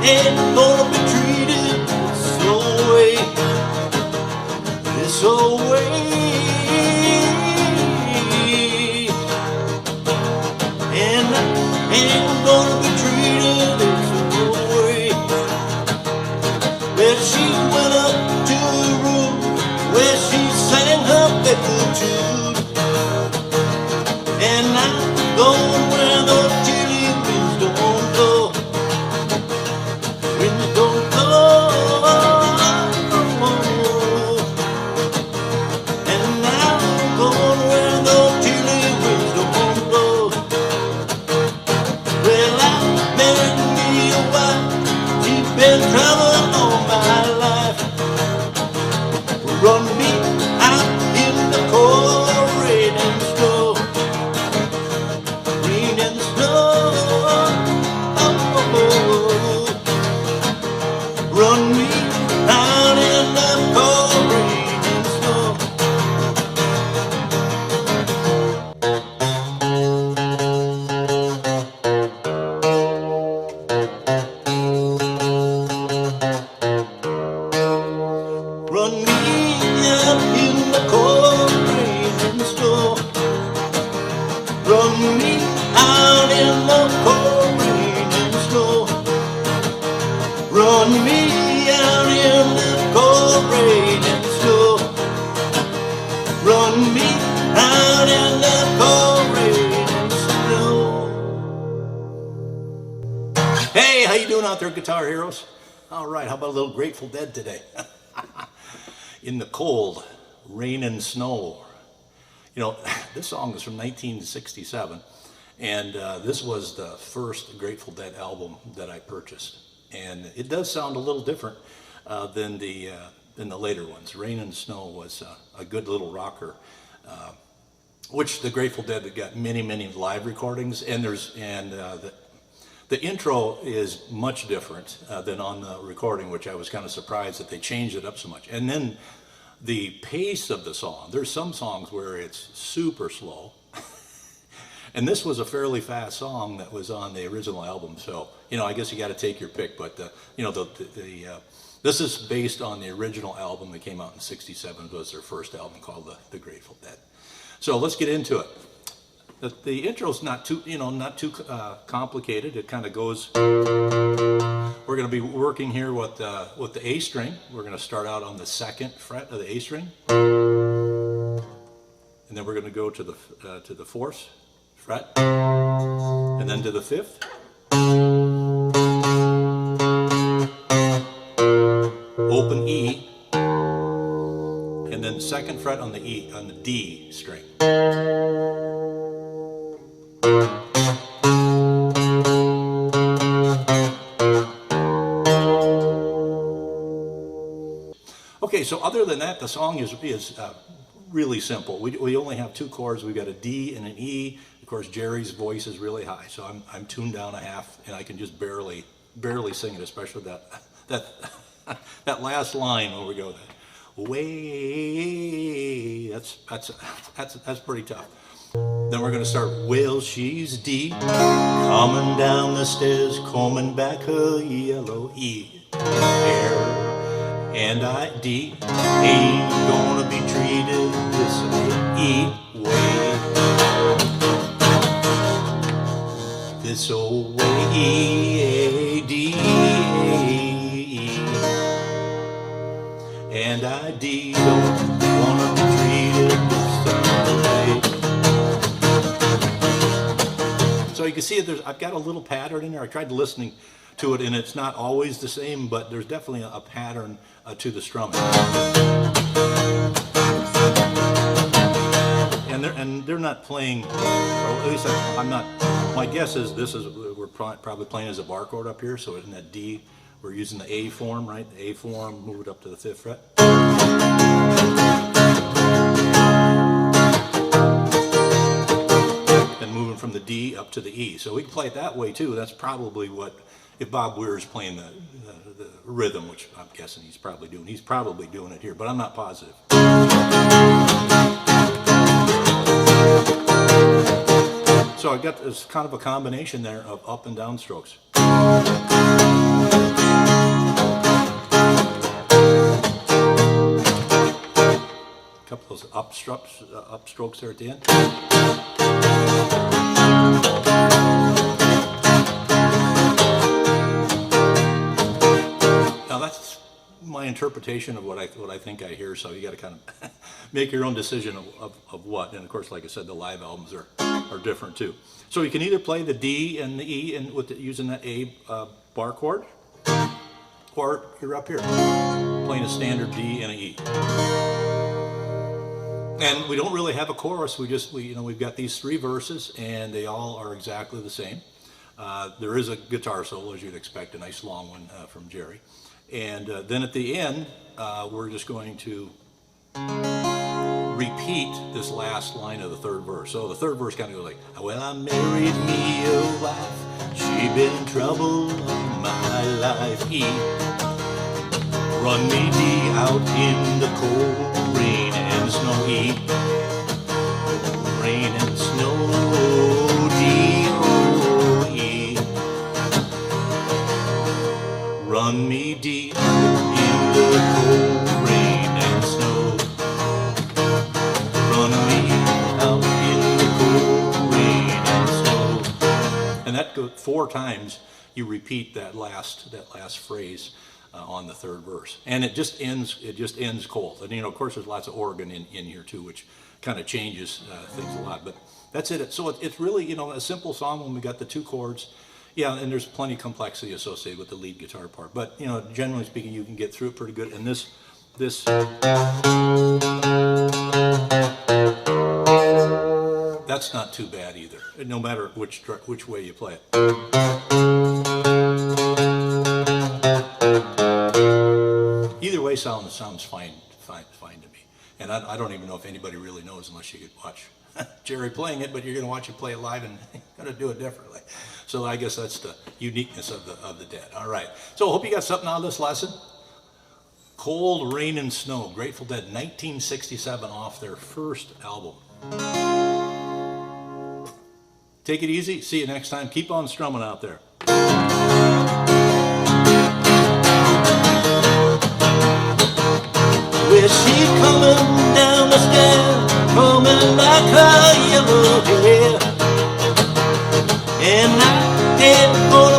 ain't gonna be treated this way. And I ain't gonna be treated this way. Well, she went up to a room where she sang her fiddle tune, and I'm going where those chilly winds don't blow. Winds don't blow. And I'm going where those chilly winds don't blow. Well, I married me a wife, she's been traveling all my life. Run me out in the cold rain and snow. Rain and snow. Oh, oh, oh. Run me out in the cold rain and snow. Run me out in the cold rain and snow. Run me out in the cold rain and snow. Run me out in the cold rain and snow. Run me out in the cold rain and snow. Hey, how you doing out there, Guitar Heroes? All right, how about a little Grateful Dead today? In the cold, rain and snow. You know, this song is from 1967, and this was the first Grateful Dead album that I purchased. And it does sound a little different than the later ones. Rain and Snow was a good little rocker, which the Grateful Dead had got many live recordings, and the intro is much different than on the recording, which I was kind of surprised that they changed it up so much. And then the pace of the song, there's some songs where it's super slow, and this was a fairly fast song that was on the original album. So, you know, I guess you got to take your pick, but you know, this is based on the original album that came out in '67. Was their first album called the Grateful Dead. So let's get into it. The intro's not too complicated. It kind of goes. We're going to be working here with the A string. We're going to start out on the 2nd fret of the A string, and then we're going to go to the 4th fret, and then to the 5th, open E, and then 2nd fret on the D string. Okay, so other than that, the song is really simple. We only have 2 chords. We've got a D and an E. Of course, Jerry's voice is really high, so I'm tuned down a half, and I can just barely sing it, especially that last line where we go that way. That's pretty tough. Then we're going to start. Well, she's D, coming down the stairs, combing back her yellow hair. And D ain't gonna be treated this way. This old way, D. And D don't wanna be treated this way. So you can see I've got a little pattern in there. I tried listening to it, and it's not always the same, but there's definitely a pattern to the strumming. And they're not playing, or at least I'm not. My guess is we're probably playing as a bar chord up here. So in that D, we're using the A form, right? The A form, move it up to the 5th fret. Then moving from the D up to the E. So we can play it that way too. That's probably what. If Bob Weir's playing the rhythm, which I'm guessing he's probably doing it here, but I'm not positive. So I got this kind of a combination there of up and down strokes. those upstrokes there at the end. Now that's my interpretation of what I think I hear, so you got to kind of make your own decision of what. And of course, like I said, the live albums are different too. So you can either play the D and the E and using that A bar chord, or you're up here playing a standard D and an E. And we don't really have a chorus. We've got these 3 verses, and they all are exactly the same. There is a guitar solo, as you'd expect, a nice long one from Jerry. And then at the end, we're just going to repeat this last line of the 3rd verse. So the 3rd verse kind of goes like, well, I married me a wife, she been trouble all my life. E, run me D out in the cold rain and snow. E, rain and snow. D, O, E, run me D out in the cold rain and snow. Run me out in the cold rain and snow. And that goes 4 times. You repeat that last phrase on the 3rd verse, and it just ends cold. And of course, there's lots of organ in here too, which kind of changes things a lot. But that's it. So it's really a simple song when we got the 2 chords. Yeah, and there's plenty of complexity associated with the lead guitar part. But generally speaking, you can get through it pretty good. And this. That's not too bad either, no matter which way you play it. Either way sounds fine to me. And I don't even know if anybody really knows unless you could watch Jerry playing it, but you're going to watch him play it live and you're going to do it differently. So I guess that's the uniqueness of the Dead. All right. So I hope you got something out of this lesson. Cold Rain and Snow, Grateful Dead, 1967, off their first album. Take it easy. See you next time. Keep on strumming out there. Well, she coming down the stairs, combing back her yellow hair, and I ain't gonna